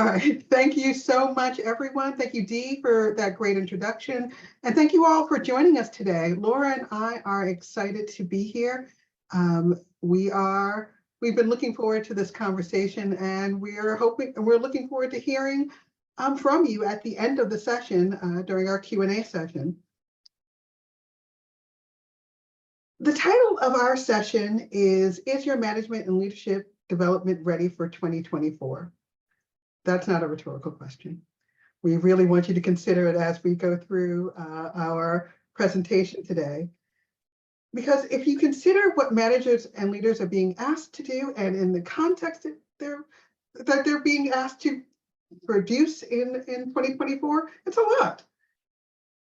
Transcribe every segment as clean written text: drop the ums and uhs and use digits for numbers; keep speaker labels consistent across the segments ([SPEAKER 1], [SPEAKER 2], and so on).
[SPEAKER 1] All right, thank you so much, everyone. Thank you, Dee, for that great introduction. And thank you all for joining us today. Laura and I are excited to be here. We've been looking forward to this conversation, and we're looking forward to hearing from you at the end of the session during our Q&A session. The title of our session is your management and leadership development ready for 2024? That's not a rhetorical question. We really want you to consider it as we go through our presentation today. Because if you consider what managers and leaders are being asked to do, and in the context that they're being asked to produce in 2024, it's a lot.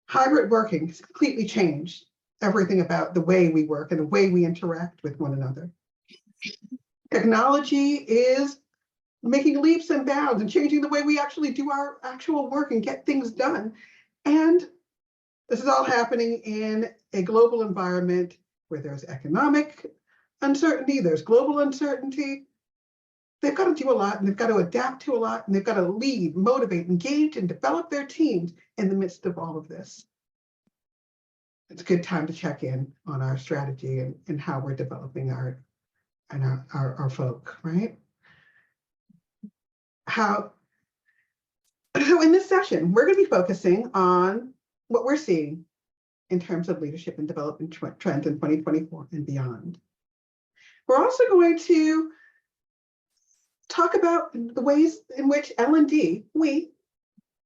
[SPEAKER 1] Hybrid working has completely changed everything about the way we work and the way we interact with one another. Technology is making leaps and bounds and changing the way we actually do our actual work and get things done. And this is all happening in a global environment where there's economic uncertainty, there's global uncertainty. They've got to do a lot, and they've got to adapt to a lot, and they've got to lead, motivate, engage, and develop their teams in the midst of all of this. It's a good time to check in on our strategy and how we're developing our folk, right? So in this session, we're going to be focusing on what we're seeing in terms of leadership and development trends in 2024 and beyond. We're also going to talk about the ways in which L&D, we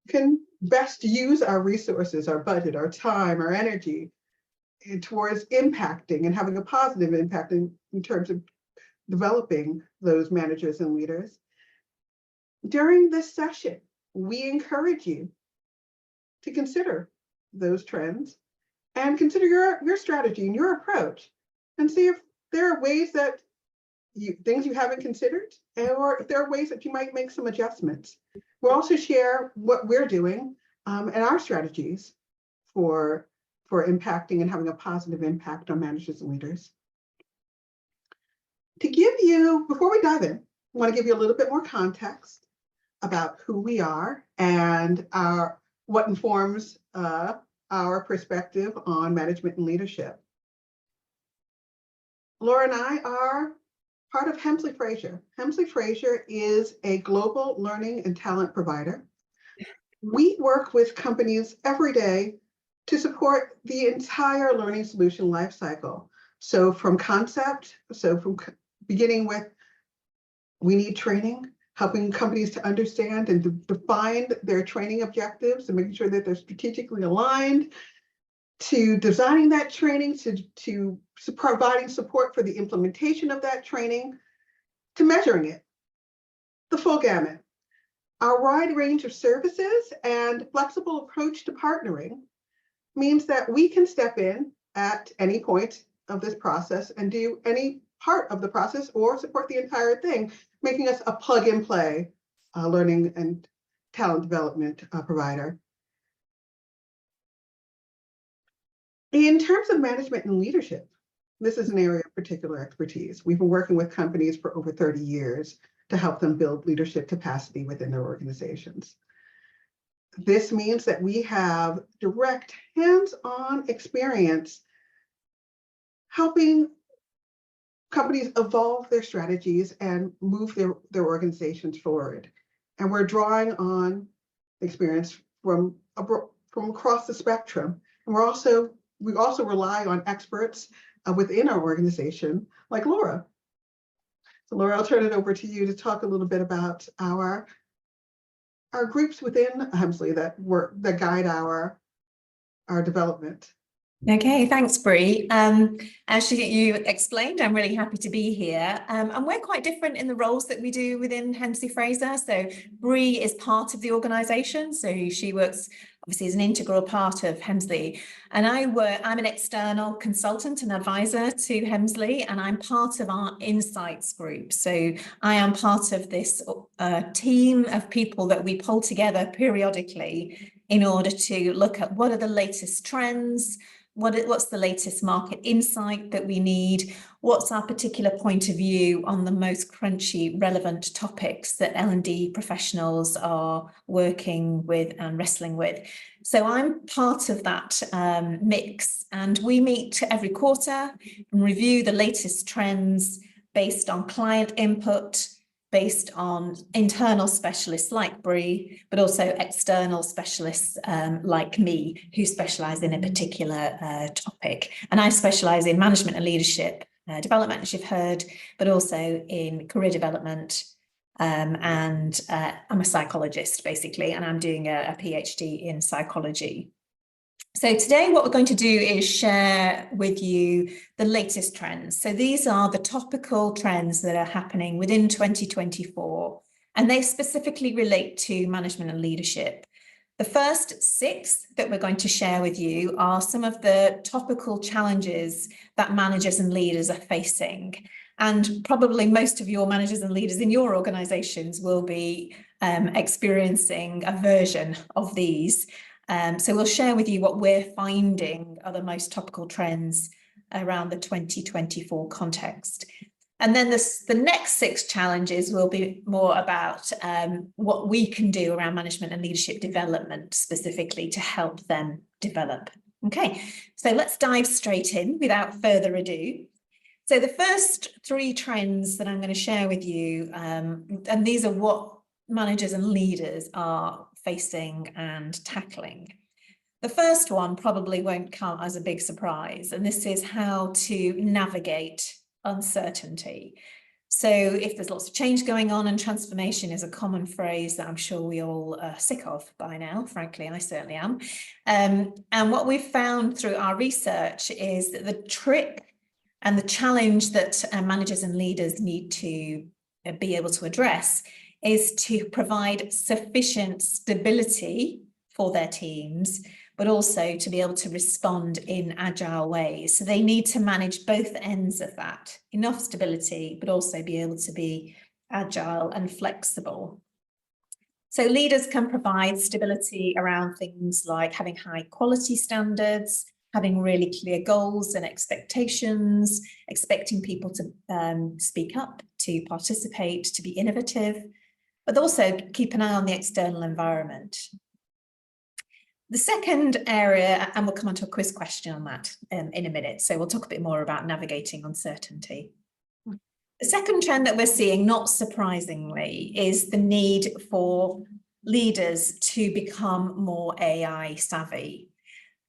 [SPEAKER 1] can best use our resources, our budget, our time, our energy towards impacting and having a positive impact in terms of developing those managers and leaders. During this session, we encourage you to consider those trends and consider your strategy and your approach, and see if there are ways that things you haven't considered, or if there are ways that you might make some adjustments. We'll also share what we're doing and our strategies for impacting and having a positive impact on managers and leaders. Before we dive in, I want to give you a little bit more context about who we are and what informs our perspective on management and leadership. Laura and I are part of Hemsley Fraser. Hemsley Fraser is a global learning and talent provider. We work with companies every day to support the entire learning solution lifecycle. So from concept, from beginning with, we need training, helping companies to understand and define their training objectives and making sure that they're strategically aligned, to designing that training, to providing support for the implementation of that training, to measuring it, the full gamut. Our wide range of services and flexible approach to partnering means that we can step in at any point of this process and do any part of the process or support the entire thing, making us a plug-and-play learning and talent development provider. In terms of management and leadership, this is an area of particular expertise. We've been working with companies for over 30 years to help them build leadership capacity within their organizations. This means that we have direct hands-on experience helping companies evolve their strategies and move their organizations forward. And we're drawing on experience from across the spectrum. And we also rely on experts within our organization, like Laura. So Laura, I'll turn it over to you to talk a little bit about our groups within Hemsley that guide our development.
[SPEAKER 2] Okay, thanks, Bree. As you explained, I'm really happy to be here. And we're quite different in the roles that we do within Hemsley Fraser. So Bree is part of the organisation. So she works obviously as an integral part of Hemsley. And I'm an external consultant and advisor to Hemsley, and I'm part of our insights group. So I am part of this team of people that we pull together periodically in order to look at what are the latest trends, what's the latest market insight that we need? What's our particular point of view on the most crunchy, relevant topics that L&D professionals are working with and wrestling with? So I'm part of that mix, and we meet every quarter and review the latest trends based on client input, based on internal specialists like Bree, but also external specialists like me, who specialise in a particular topic. And I specialise in management and leadership development, as you've heard, but also in career development. And I'm a psychologist, basically, and I'm doing a PhD in psychology. So today what we're going to do is share with you the latest trends. So these are the topical trends that are happening within 2024, and they specifically relate to management and leadership. The first 6 that we're going to share with you are some of the topical challenges that managers and leaders are facing. And probably most of your managers and leaders in your organizations will be experiencing a version of these. So we'll share with you what we're finding are the most topical trends around the 2024 context. And then the next 6 challenges will be more about what we can do around management and leadership development specifically to help them develop. Okay, so let's dive straight in without further ado. So the first 3 trends that I'm going to share with you, and these are what managers and leaders are facing and tackling. The first one probably won't come as a big surprise, and this is how to navigate uncertainty. So if there's lots of change going on, and transformation is a common phrase that I'm sure we all are sick of by now, frankly, I certainly am. And what we've found through our research is that the trick and the challenge that managers and leaders need to be able to address is to provide sufficient stability for their teams, but also to be able to respond in agile ways. So they need to manage both ends of that, enough stability, but also be able to be agile and flexible. So leaders can provide stability around things like having high quality standards, having really clear goals and expectations, expecting people to speak up, to participate, to be innovative, but also keep an eye on the external environment. The second area, and we'll come on to a quiz question on that in a minute, so we'll talk a bit more about navigating uncertainty. The second trend that we're seeing, not surprisingly, is the need for leaders to become more AI savvy.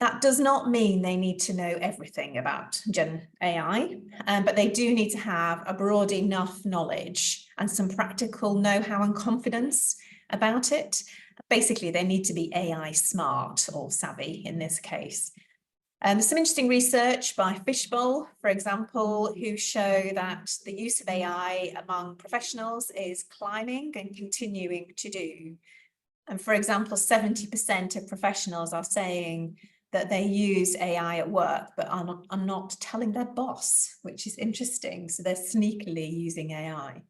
[SPEAKER 2] That does not mean they need to know everything about Gen AI, but they do need to have a broad enough knowledge and some practical know-how and confidence about it. Basically, they need to be AI smart or savvy in this case. There's some interesting research by Fishbowl, for example, who show that the use of AI among professionals is climbing and continuing to do. And for example, 70% of professionals are saying that they use AI at work, but are not telling their boss, which is interesting. So they're sneakily using AI.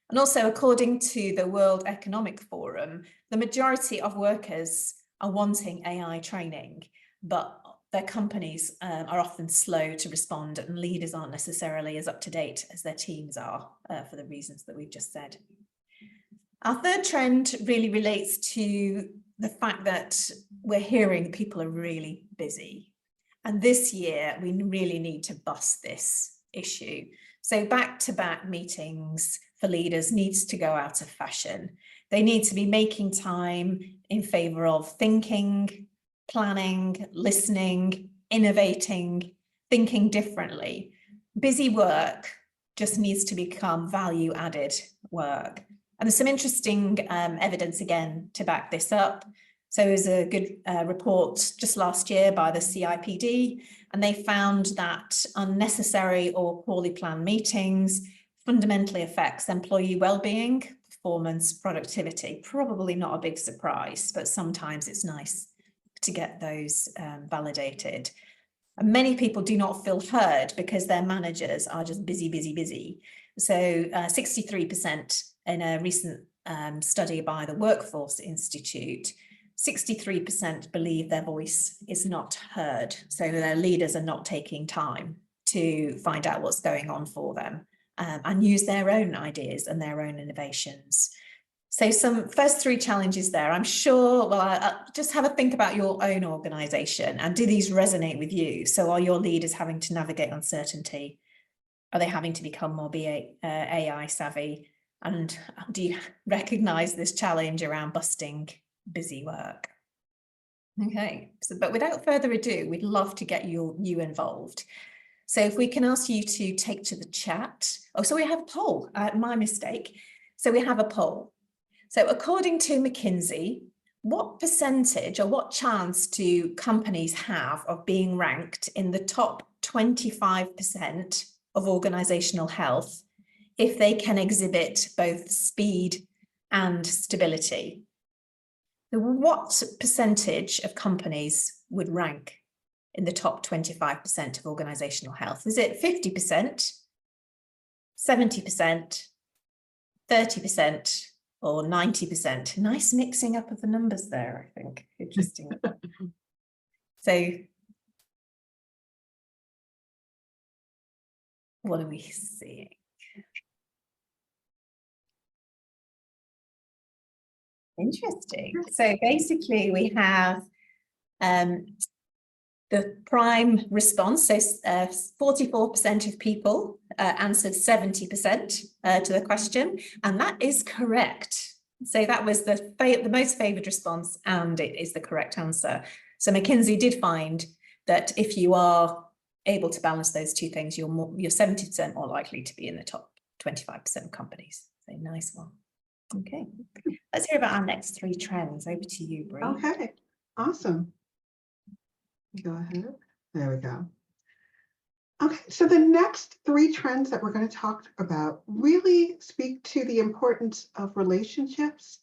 [SPEAKER 2] And also, according to the World Economic Forum, the majority of workers are wanting AI training, but their companies are often slow to respond, and leaders aren't necessarily as up to date as their teams are for the reasons that we've just said. Our third trend really relates to the fact that we're hearing people are really busy. And this year, we really need to bust this issue. So back-to-back meetings for leaders needs to go out of fashion. They need to be making time in favour of thinking, planning, listening, innovating, thinking differently. Busy work just needs to become value-added work. And there's some interesting evidence, again, to back this up. So there's a good report just last year by the CIPD, and they found that unnecessary or poorly planned meetings fundamentally affects employee well-being, performance, productivity. Probably not a big surprise, but sometimes it's nice to get those validated. And many people do not feel heard because their managers are just busy, busy, busy. So 63% in a recent study by the Workforce Institute 63% believe their voice is not heard. So their leaders are not taking time to find out what's going on for them and use their own ideas and their own innovations. So some first three challenges there, I'm sure, well, just have a think about your own organisation and do these resonate with you? So are your leaders having to navigate uncertainty? Are they having to become more AI savvy? And do you recognise this challenge around busting busy work? Okay, so, but without further ado, we'd love to get you involved. So if we can ask you to take to the chat. Oh, so we have a poll, my mistake. So we have a poll. So according to McKinsey, what percentage or what chance do companies have of being ranked in the top 25% of organizational health if they can exhibit both speed and stability? What percentage of companies would rank in the top 25% of organizational health? Is it 50%, 70%, 30%, or 90%? Nice mixing up of the numbers there, I think. Interesting. So what are we seeing? Interesting. So basically we have the prime response. So 44% of people answered 70% to the question, and that is correct. So that was the most favoured response, and it is the correct answer. So McKinsey did find that if you are able to balance those two things, you're 70% more likely to be in the top 25% of companies. So nice one. Okay, let's hear about our next three trends. Over to you, Bree.
[SPEAKER 1] Okay, awesome. Go ahead. There we go. Okay, so the next three trends that we're going to talk about really speak to the importance of relationships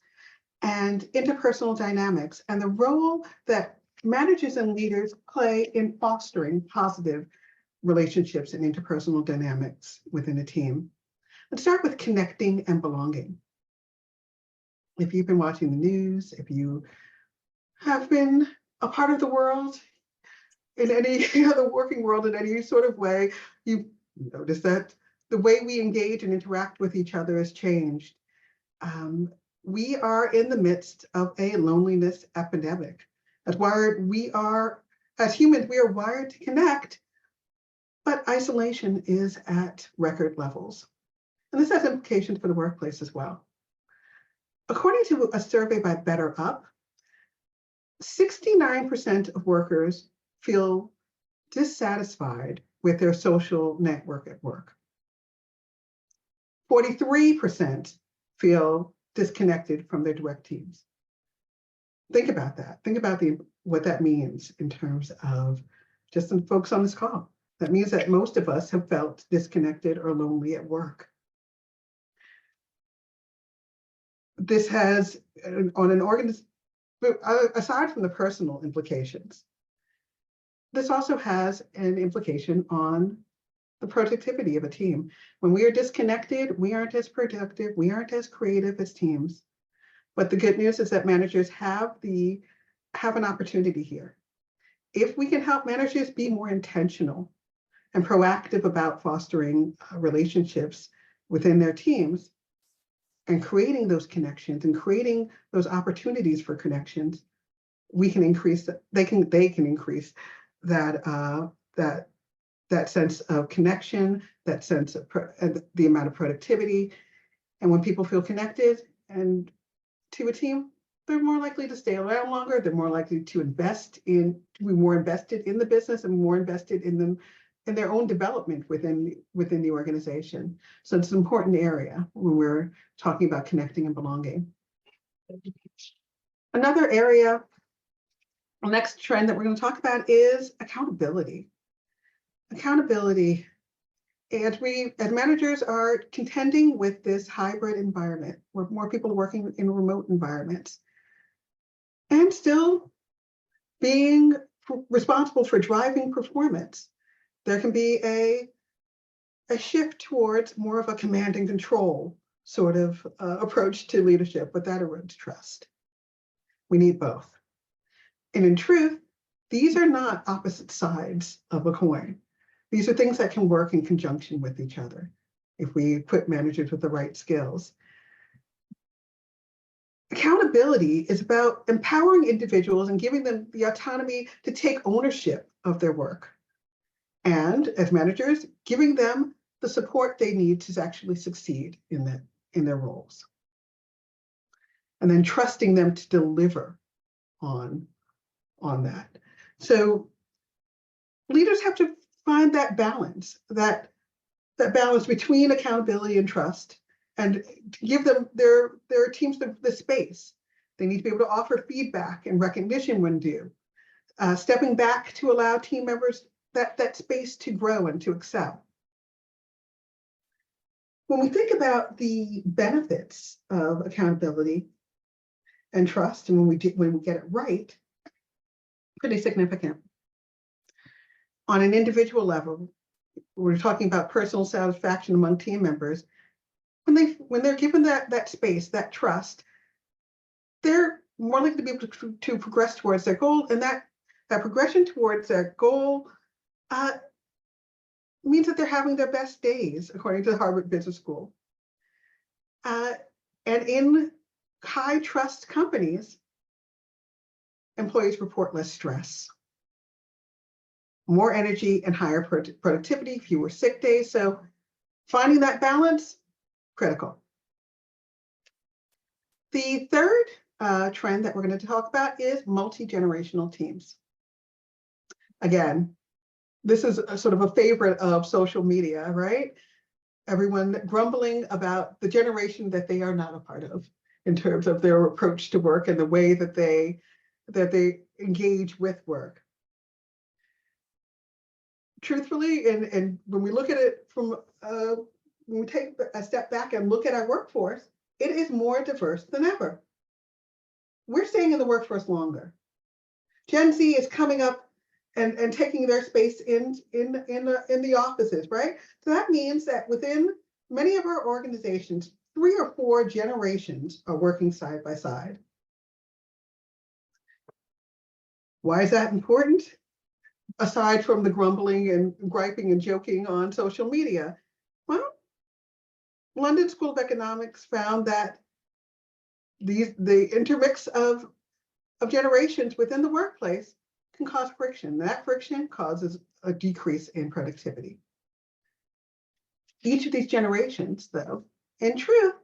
[SPEAKER 1] and interpersonal dynamics and the role that managers and leaders play in fostering positive relationships and interpersonal dynamics within a team. Let's start with connecting and belonging. If you've been watching the news, if you have been a part of the world, in any other working world in any sort of way, you notice that the way we engage and interact with each other has changed. We are in the midst of a loneliness epidemic. As humans, we are wired to connect, but isolation is at record levels. And this has implications for the workplace as well. According to a survey by BetterUp, 69% of workers feel dissatisfied with their social network at work. 43% feel disconnected from their direct teams. Think about that. Think about what that means in terms of just some folks on this call. That means that most of us have felt disconnected or lonely at work. This has, on an organization, aside from the personal implications, this also has an implication on the productivity of a team. When we are disconnected, we aren't as productive, we aren't as creative as teams. But the good news is that managers have an opportunity here. If we can help managers be more intentional and proactive about fostering relationships within their teams and creating those connections and creating those opportunities for connections, we can increase they can increase that sense of connection, that sense of the amount of productivity. And when people feel connected and to a team, they're more likely to stay around longer. They're more likely to be more invested in the business and more invested in their own development within the organization. So it's an important area when we're talking about connecting and belonging. Another area, the next trend that we're going to talk about is accountability. Accountability, as managers are contending with this hybrid environment where more people are working in remote environments and still being responsible for driving performance, there can be a shift towards more of a command and control sort of approach to leadership, but that erodes trust. We need both. And in truth, these are not opposite sides of a coin. These are things that can work in conjunction with each other if we equip managers with the right skills. Accountability is about empowering individuals and giving them the autonomy to take ownership of their work. And as managers, giving them the support they need to actually succeed in their roles. And then trusting them to deliver on that. So leaders have to find that balance, that balance between accountability and trust, and to give them their teams the space. They need to be able to offer feedback and recognition when due, stepping back to allow team members that space to grow and to excel. When we think about the benefits of accountability and trust, and when we get it right, pretty significant. On an individual level, we're talking about personal satisfaction among team members. When they're given that space, that trust, they're more likely to be able to progress towards their goal, and that progression towards their goal means that they're having their best days, according to the Harvard Business School. And in high trust companies, employees report less stress, more energy and higher productivity, fewer sick days. So finding that balance, critical. The third trend that we're going to talk about is multi-generational teams. Again, this is sort of a favorite of social media, right? Everyone grumbling about the generation that they are not a part of in terms of their approach to work and the way that they engage with work. Truthfully, and when we look at it from, when we take a step back and look at our workforce, it is more diverse than ever. We're staying in the workforce longer. Gen Z is coming up and taking their space in the offices, right? So that means that within many of our organizations, 3 or 4 generations are working side by side. Why is that important? Aside from the grumbling and griping and joking on social media, well, London School of Economics found that the intermix of generations within the workplace can cause friction. That friction causes a decrease in productivity. Each of these generations, though, in truth,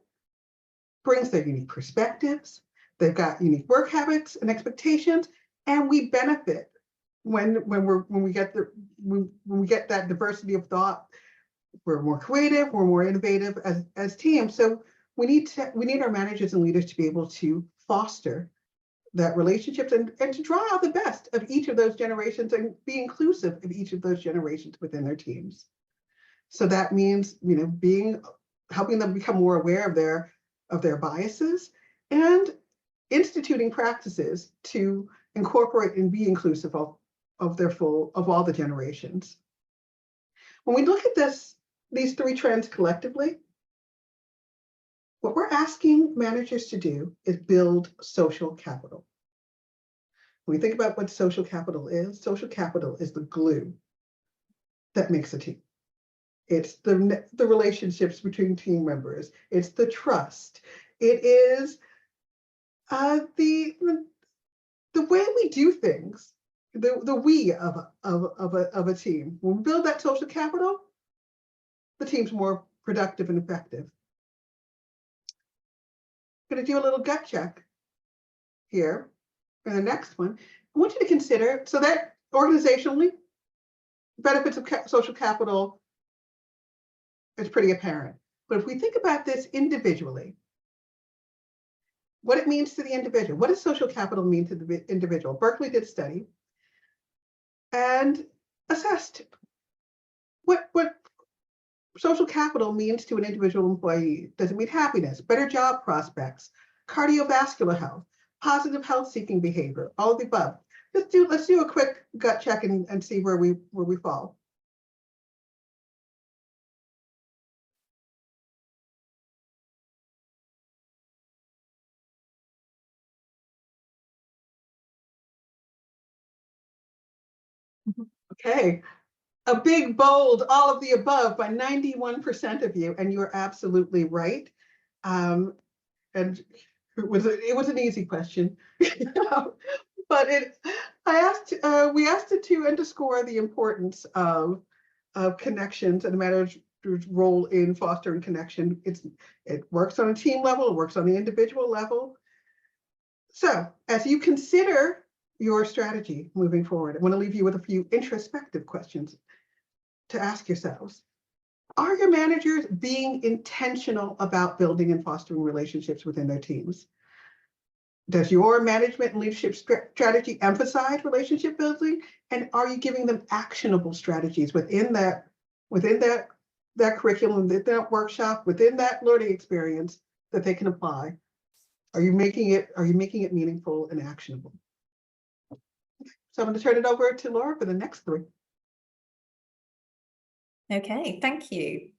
[SPEAKER 1] brings their unique perspectives. They've got unique work habits and expectations, and we benefit when we get that diversity of thought. We're more creative, we're more innovative as teams. So we need our managers and leaders to be able to foster that relationships and to draw out the best of each of those generations and be inclusive of each of those generations within their teams. So that means, helping them become more aware of their biases and instituting practices to incorporate and be inclusive of all the generations. When we look at these 3 trends collectively, what we're asking managers to do is build social capital. When we think about what social capital is the glue that makes a team. It's the relationships between team members. It's the trust. It is the way we do things, the we of a team. When we build that social capital, the team's more productive and effective. I'm going to do a little gut check here for the next one. I want you to consider, so that organizationally, benefits of social capital is pretty apparent. But if we think about this individually, what it means to the individual, what does social capital mean to the individual? Berkeley did a study and assessed what social capital means to an individual employee. Does it mean happiness, better job prospects, cardiovascular health, positive health-seeking behavior, all of the above? Let's do a quick gut check and see where we fall. Okay. A big, bold, all of the above by 91% of you, and you're absolutely right. And it was an easy question, but we asked it to underscore the importance of connections and the manager's role in fostering connection. It works on a team level, it works on the individual level. So as you consider your strategy moving forward, I want to leave you with a few introspective questions to ask yourselves. Are your managers being intentional about building and fostering relationships within their teams? Does your management and leadership strategy emphasize relationship building? And are you giving them actionable strategies within that curriculum, within that workshop, within that learning experience that they can apply? Are you making it meaningful and actionable? So I'm going to turn it over to Laura for the next three.
[SPEAKER 2] Okay, thank you.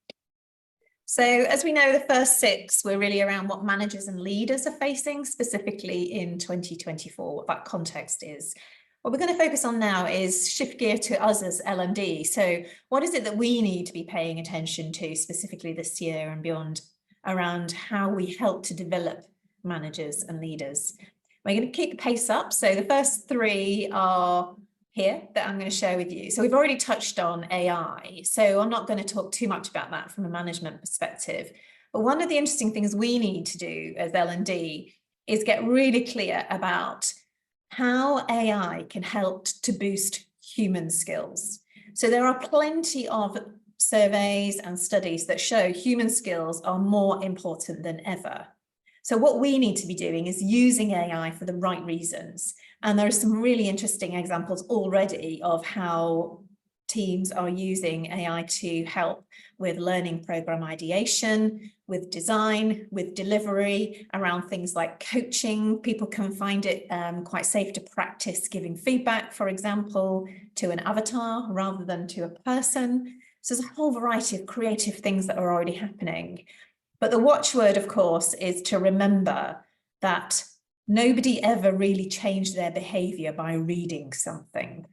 [SPEAKER 2] So as we know, the first six were really around what managers and leaders are facing specifically in 2024, what that context is. What we're going to focus on now is shift gear to us as L&D. So what is it that we need to be paying attention to specifically this year and beyond around how we help to develop managers and leaders? We're going to keep the pace up. So the first three are here that I'm going to share with you. So we've already touched on AI, so I'm not going to talk too much about that from a management perspective. But one of the interesting things we need to do as L&D is get really clear about how AI can help to boost human skills. So there are plenty of surveys and studies that show human skills are more important than ever. So what we need to be doing is using AI for the right reasons. And there are some really interesting examples already of how teams are using AI to help with learning program ideation, with design, with delivery, around things like coaching. People can find it quite safe to practice giving feedback, for example, to an avatar rather than to a person. So there's a whole variety of creative things that are already happening. But the watchword, of course, is to remember that nobody ever really changed their behavior by reading something.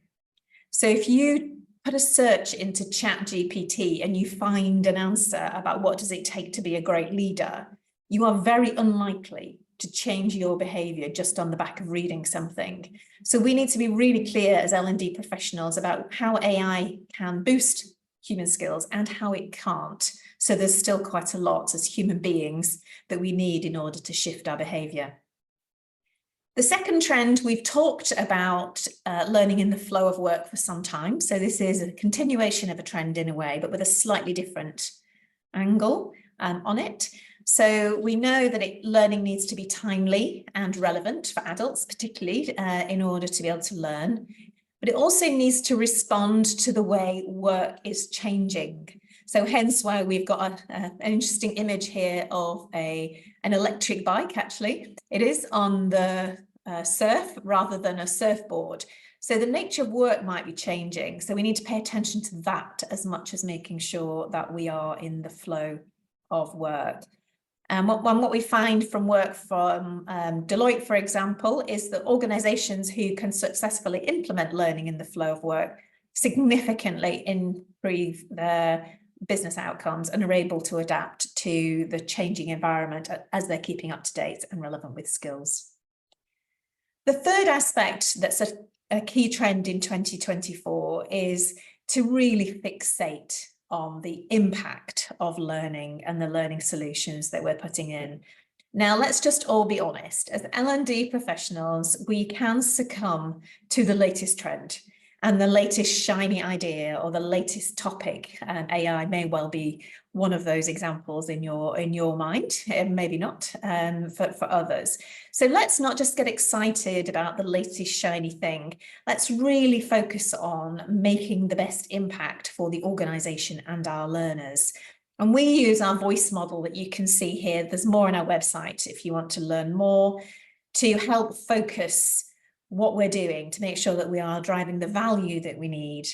[SPEAKER 2] So if you put a search into ChatGPT and you find an answer about what does it take to be a great leader, you are very unlikely to change your behavior just on the back of reading something. So we need to be really clear as L&D professionals about how AI can boost human skills and how it can't. So there's still quite a lot as human beings that we need in order to shift our behavior. The second trend, we've talked about learning in the flow of work for some time. So this is a continuation of a trend in a way, but with a slightly different angle on it. So we know that learning needs to be timely and relevant for adults, particularly in order to be able to learn. But it also needs to respond to the way work is changing. So hence why we've got an interesting image here of an electric bike, actually. It is on the surf rather than a surfboard. So the nature of work might be changing. So we need to pay attention to that as much as making sure that we are in the flow of work. And what we find from work from Deloitte, for example, is that organizations who can successfully implement learning in the flow of work significantly improve their business outcomes and are able to adapt to the changing environment as they're keeping up to date and relevant with skills. The third aspect that's a key trend in 2024 is to really fixate on the impact of learning and the learning solutions that we're putting in. Now, let's just all be honest. As L&D professionals, we can succumb to the latest trend and the latest shiny idea or the latest topic. And AI may well be one of those examples in your mind, and maybe not for others. So let's not just get excited about the latest shiny thing. Let's really focus on making the best impact for the organization and our learners. And we use our voice model that you can see here. There's more on our website if you want to learn more, to help focus what we're doing to make sure that we are driving the value that we need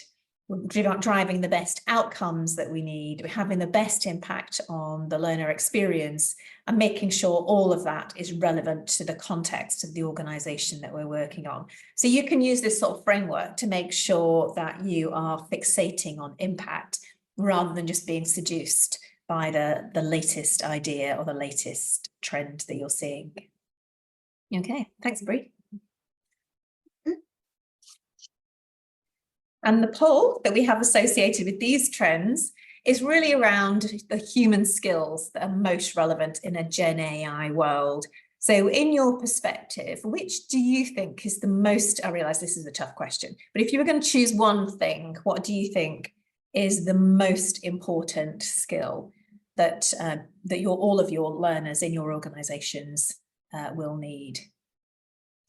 [SPEAKER 2] driving the best outcomes that we need, having the best impact on the learner experience, and making sure all of that is relevant to the context of the organisation that we're working on. So you can use this sort of framework to make sure that you are fixating on impact rather than just being seduced by the latest idea or the latest trend that you're seeing. Okay, thanks, Bree. And the poll that we have associated with these trends is really around the human skills that are most relevant in a Gen AI world. So in your perspective, which do you think is the most, I realize this is a tough question, but if you were going to choose one thing, what do you think is the most important skill that, all of your learners in your organizations will need?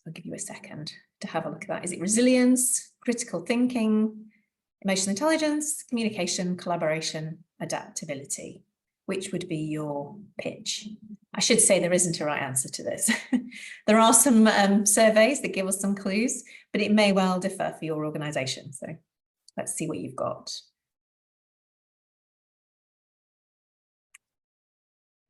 [SPEAKER 2] I'll give you a second to have a look at that. Is it resilience, critical thinking, emotional intelligence, communication, collaboration, adaptability? Which would be your pitch? I should say there isn't a right answer to this. There are some surveys that give us some clues, but it may well differ for your organisation. So let's see what you've got.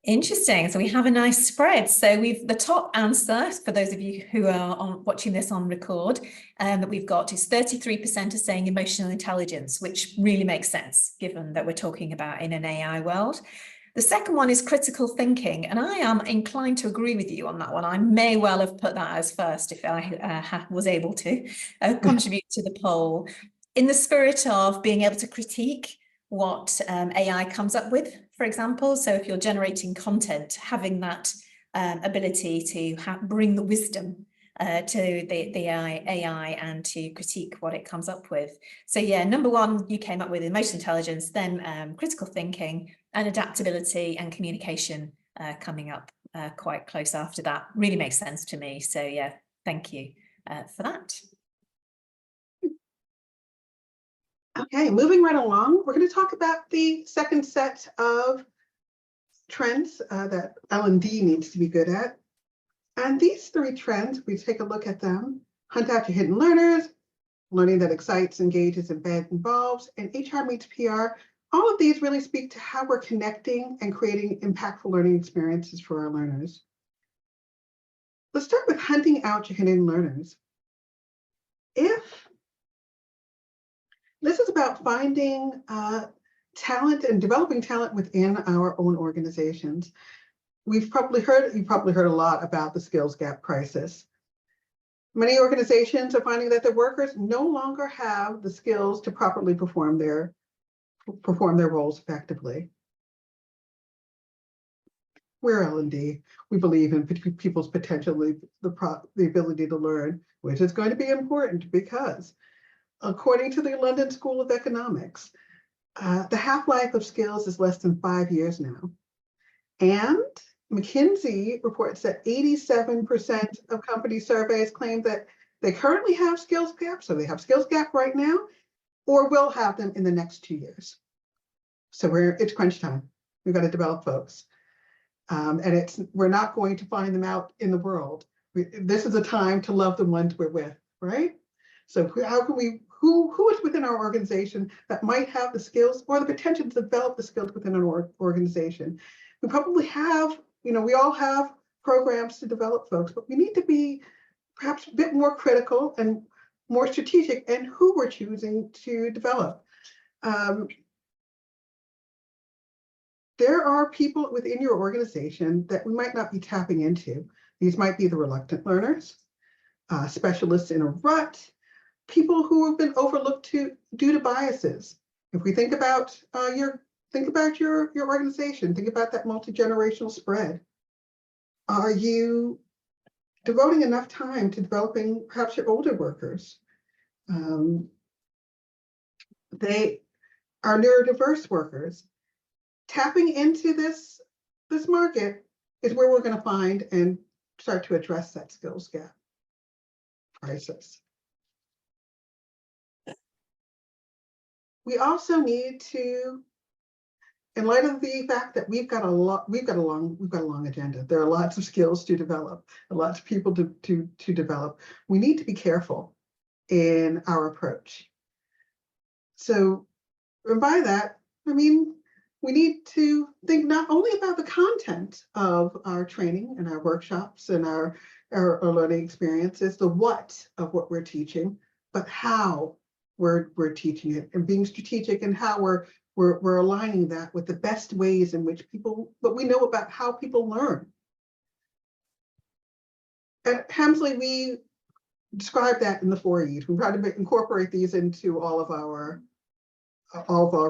[SPEAKER 2] Interesting. So we have a nice spread. So the top answer, for those of you who are watching this on record, that we've got is 33% are saying emotional intelligence, which really makes sense given that we're talking about in an AI world. The second one is critical thinking, and I am inclined to agree with you on that one. I may well have put that as first if I was able to contribute to the poll, in the spirit of being able to critique what AI comes up with, for example. So if you're generating content, having that ability to bring the wisdom to the AI and to critique what it comes up with. So yeah, number one, you came up with emotional intelligence, then critical thinking and adaptability and communication coming up quite close after that. Really makes sense to me. So yeah, thank you for that.
[SPEAKER 1] Okay, moving right along, we're going to talk about the second set of trends that L&D needs to be good at. And these three trends, we take a look at them: hunt out your hidden learners, learning that excites, engages, embeds, involves, and HR meets PR. All of these really speak to how we're connecting and creating impactful learning experiences for our learners. Let's start with hunting out your hidden learners. This is about finding talent and developing talent within our own organizations. You've probably heard a lot about the skills gap crisis. Many organizations are finding that their workers no longer have the skills to properly perform their roles effectively. We're L&D. We believe in people's potential, the ability to learn, which is going to be important because, according to the London School of Economics, the half-life of skills is less than 5 years now. And McKinsey reports that 87% of company surveys claim that they currently have skills gaps, so they have skills gap right now, or will have them in the next 2 years. So it's crunch time. We've got to develop folks. And we're not going to find them out in the world. This is a time to love the ones we're with, right? So how can we, who is within our organization that might have the skills or the potential to develop the skills within an organization? We probably have, we all have programs to develop folks, but we need to be perhaps a bit more critical and more strategic in who we're choosing to develop. There are people within your organization that we might not be tapping into. These might be the reluctant learners, specialists in a rut, people who have been overlooked due to biases. If we think about your organization, think about that multi-generational spread. Are you devoting enough time to developing perhaps your older workers? They are neurodiverse workers. Tapping into this market is where we're going to find and start to address that skills gap crisis. We also need to, in light of the fact that we've got a long agenda. There are lots of skills to develop, lots of people to develop. We need to be careful in our approach. So, and by that, I mean, we need to think not only about the content of our training and our workshops and our learning experiences, the what of what we're teaching, but how we're teaching it and being strategic and how we're aligning that with the best ways in which what we know about how people learn. At Hemsley, we describe that in the 4 E's. We try to incorporate these into all of our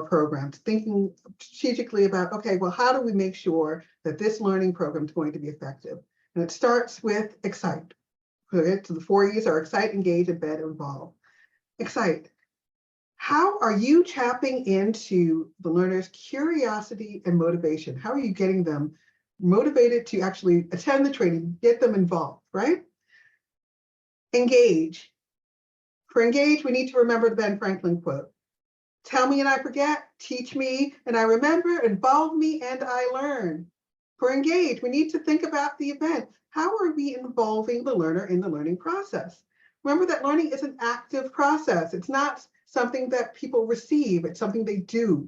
[SPEAKER 1] programs, thinking strategically about, okay, well, how do we make sure that this learning program is going to be effective? And it starts with excite. Okay, so the 4 E's are excite, engage, embed, involve. Excite. How are you tapping into the learner's curiosity and motivation? How are you getting them motivated to actually attend the training, get them involved, right? Engage. For engage, we need to remember the Ben Franklin quote. Tell me and I forget, teach me and I remember, involve me and I learn. For engage, we need to think about the event. How are we involving the learner in the learning process? Remember that learning is an active process. It's not something that people receive, it's something they do.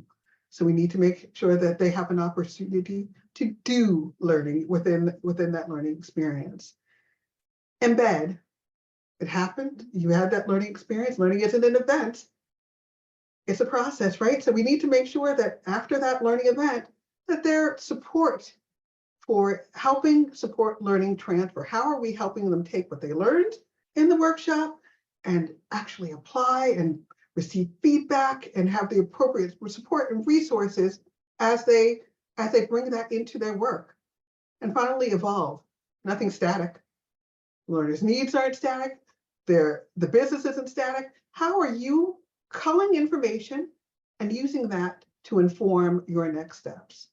[SPEAKER 1] So we need to make sure that they have an opportunity to do learning within that learning experience. Embed. It happened, you had that learning experience. Learning isn't an event. It's a process, right? So we need to make sure that after that learning event, that there's support for helping support learning transfer. How are we helping them take what they learned in the workshop and actually apply and receive feedback and have the appropriate support and resources as they bring that into their work? And finally, evolve. Nothing static. Learners' needs aren't static. The business isn't static. How are you culling information and using that to inform your next steps?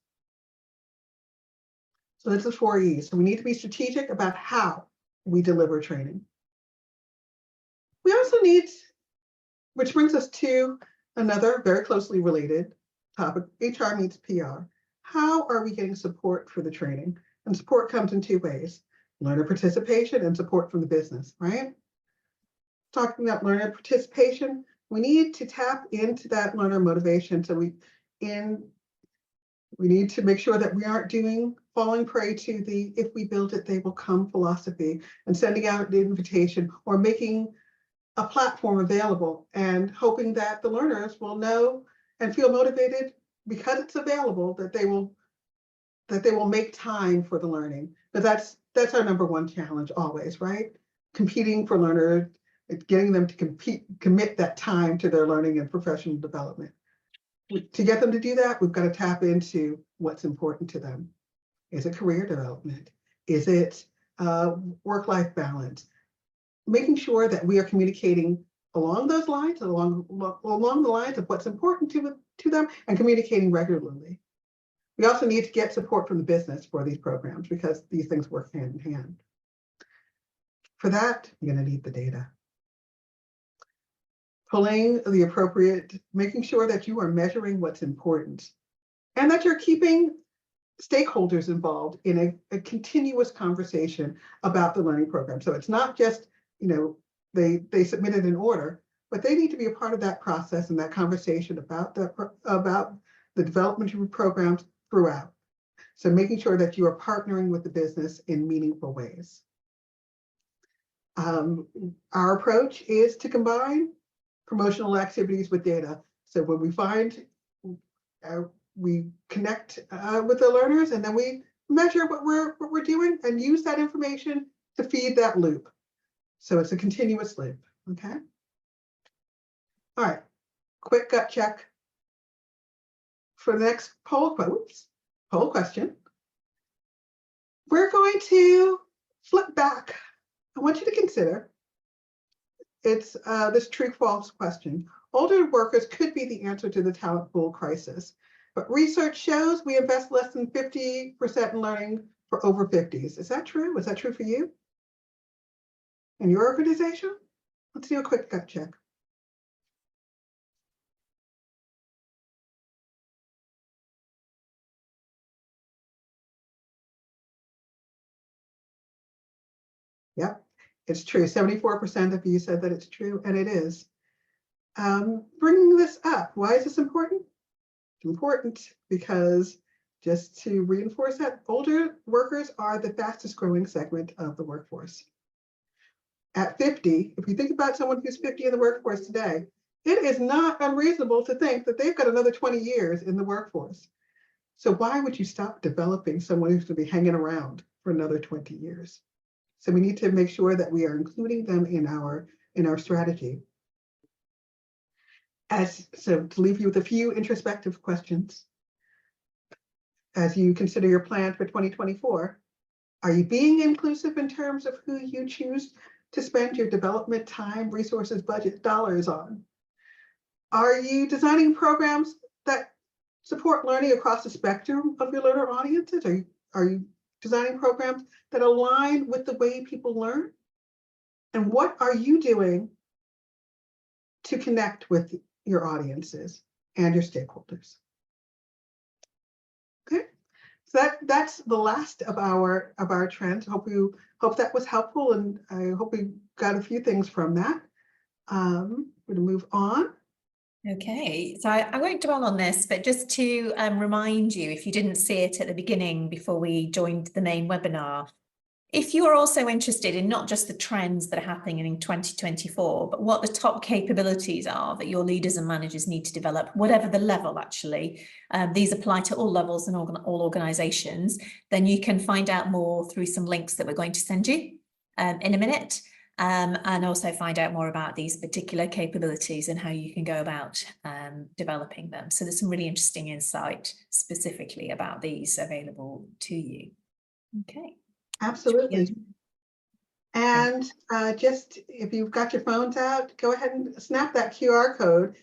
[SPEAKER 1] So that's the 4 E's. So we need to be strategic about how we deliver training. We also need, which brings us to another very closely related topic, HR meets PR. How are we getting support for the training? And support comes in 2 ways, learner participation and support from the business, right? Talking about learner participation, we need to tap into that learner motivation. So we need to make sure that we aren't falling prey to the if we build it, they will come philosophy and sending out the invitation or making a platform available and hoping that the learners will know and feel motivated because it's available, that they will make time for the learning. But that's our number 1 challenge always, right? Competing for learners, getting them to commit that time to their learning and professional development. To get them to do that, we've got to tap into what's important to them. Is it career development? Is it work-life balance? Making sure that we are communicating along those lines, along the lines of what's important to them and communicating regularly. We also need to get support from the business for these programs because these things work hand in hand. For that, you're going to need the data. Pulling the appropriate, making sure that you are measuring what's important and that you're keeping stakeholders involved in a continuous conversation about the learning program. So it's not just, they submitted an order, but they need to be a part of that process and that conversation about the development of programs throughout. So making sure that you are partnering with the business in meaningful ways. Our approach is to combine promotional activities with data. So when we find, we connect with the learners and then we measure what we're doing and use that information to feed that loop. So it's a continuous loop, okay? All right, quick gut check. For the next poll question, we're going to flip back. I want you to consider, it's this true-false question. Older workers could be the answer to the talent pool crisis, but research shows we invest less than 50% in learning for over 50s. Is that true? Was that true for you? In your organization? Let's do a quick gut check. Yep, it's true. 74% of you said that it's true, and it is. bringing this up. Why is this important? It's important because, just to reinforce that, older workers are the fastest growing segment of the workforce. At 50, if you think about someone who's 50 in the workforce today, it is not unreasonable to think that they've got another 20 years in the workforce. So why would you stop developing someone who's going to be hanging around for another 20 years? So we need to make sure that we are including them in our strategy. So to leave you with a few introspective questions as you consider your plan for 2024, are you being inclusive in terms of who you choose to spend your development time, resources, budget, dollars on? Are you designing programs that support learning across the spectrum of your learner audiences? Are you designing programs that align with the way people learn? And what are you doing to connect with your audiences and your stakeholders? Okay, so that's the last of our trends. Hope that was helpful, and I hope we got a few things from that. We're going to move on.
[SPEAKER 2] Okay, so I won't dwell on this, but just to remind you, if you didn't see it at the beginning before we joined the main webinar, if you are also interested in not just the trends that are happening in 2024, but what the top capabilities are that your leaders and managers need to develop, whatever the level actually, these apply to all levels and all organizations, then you can find out more through some links that we're going to send you in a minute. And also find out more about these particular capabilities and how you can go about developing them. So there's some really interesting insight specifically about these available to you. Okay.
[SPEAKER 1] Absolutely. And just if you've got your phones out, go ahead and snap that QR code.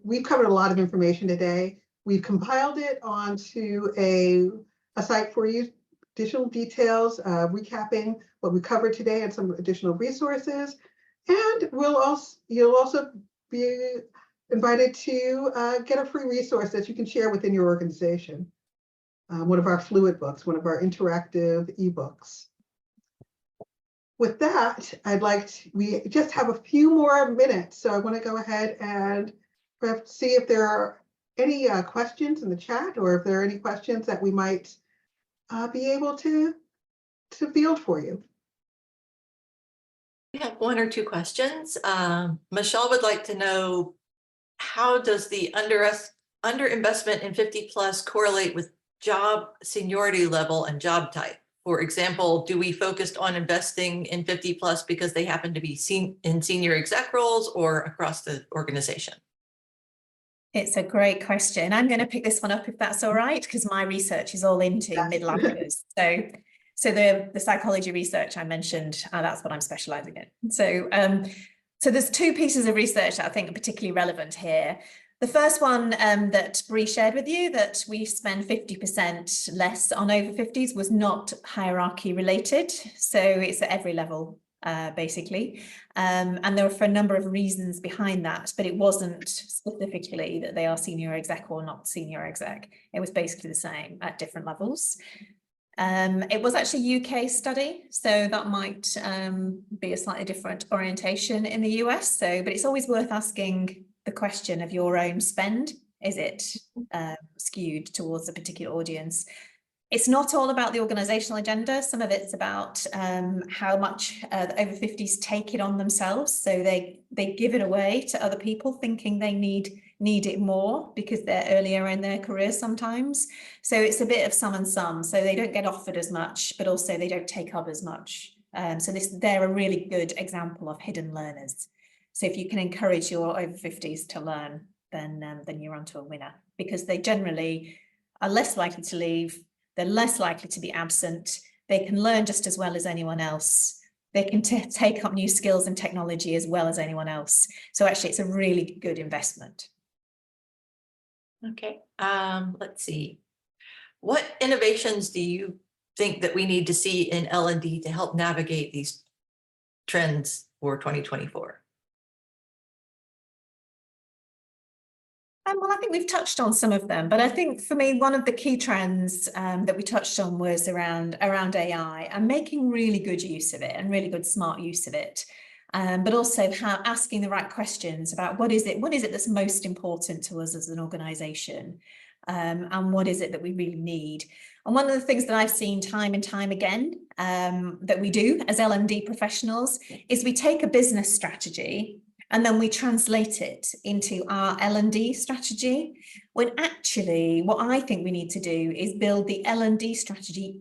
[SPEAKER 1] We've covered a lot of information today. We've compiled it onto a site for you. Additional details, recapping what we covered today and some additional resources. And you'll also be invited to get a free resource that you can share within your organization. One of our fluid books, one of our interactive ebooks. With that, we just have a few more minutes. So I want to go ahead and see if there are any questions in the chat, or if there are any questions that we might be able to field for you.
[SPEAKER 3] We have one or two questions. Michelle would like to know, how does the underinvestment in 50+ correlate with job seniority level and job type? For example, do we focus on investing in 50+ because they happen to be in senior exec roles, or across the organization?
[SPEAKER 2] It's a great question. I'm going to pick this one up if that's all right, because my research is all into mid-lifers. So the psychology research I mentioned, that's what I'm specializing in. So there's two pieces of research that I think are particularly relevant here. The first one that Bree shared with you, that we spend 50% less on over 50s, was not hierarchy related. So it's at every level. Basically, and there were for a number of reasons behind that, but it wasn't specifically that they are senior exec or not senior exec. It was basically the same at different levels. It was actually a UK study, so that might be a slightly different orientation in the US. But it's always worth asking the question of your own spend. Is it skewed towards a particular audience? It's not all about the organizational agenda. Some of it's about how much the over 50s take it on themselves. So they give it away to other people, thinking they need it more because they're earlier in their career sometimes. So it's a bit of some and some. So they don't get offered as much, but also they don't take up as much. So they're a really good example of hidden learners. So if you can encourage your over 50s to learn, then you're onto a winner, because they generally are less likely to leave. They're less likely to be absent. They can learn just as well as anyone else. They can take up new skills and technology as well as anyone else. So actually, it's a really good investment.
[SPEAKER 3] Okay, let's see. What innovations do you think that we need to see in L&D to help navigate these trends for 2024?
[SPEAKER 2] Well, I think we've touched on some of them, but I think for me, one of the key trends that we touched on was around AI, and making really good use of it and really good smart use of it. but also how asking the right questions about what is it that's most important to us as an organization, and what is it that we really need. And one of the things that I've seen time and time again that we do as L&D professionals is we take a business strategy and then we translate it into our L&D strategy, when actually what I think we need to do is build the L&D strategy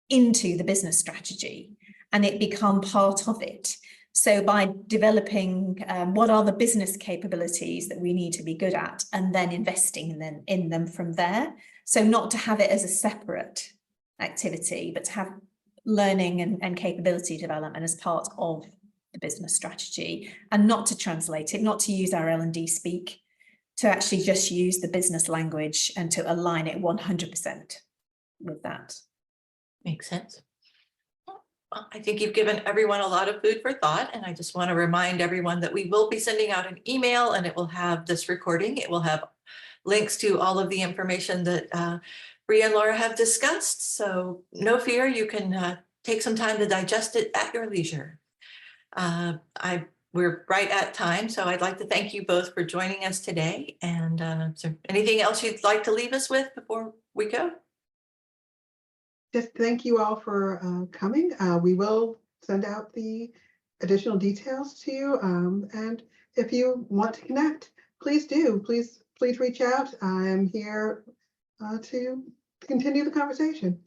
[SPEAKER 2] into the business strategy and it become part of it. So by developing what are the business capabilities that we need to be good at and then investing in them from there. So not to have it as a separate activity, but to have learning and capability development as part of the business strategy, and not to translate it, not to use our L&D speak, to actually just use the business language and to align it 100% with that.
[SPEAKER 3] Makes sense. Well, I think you've given everyone a lot of food for thought, and I just want to remind everyone that we will be sending out an email, and it will have this recording. It will have links to all of the information that Bree and Laura have discussed. So no fear, you can take some time to digest it at your leisure. We're right at time, so I'd like to thank you both for joining us today. And is there anything else you'd like to leave us with before we go?
[SPEAKER 1] Just thank you all for coming. We will send out the additional details to you. And if you want to connect, please do. Please reach out. I am here to continue the conversation.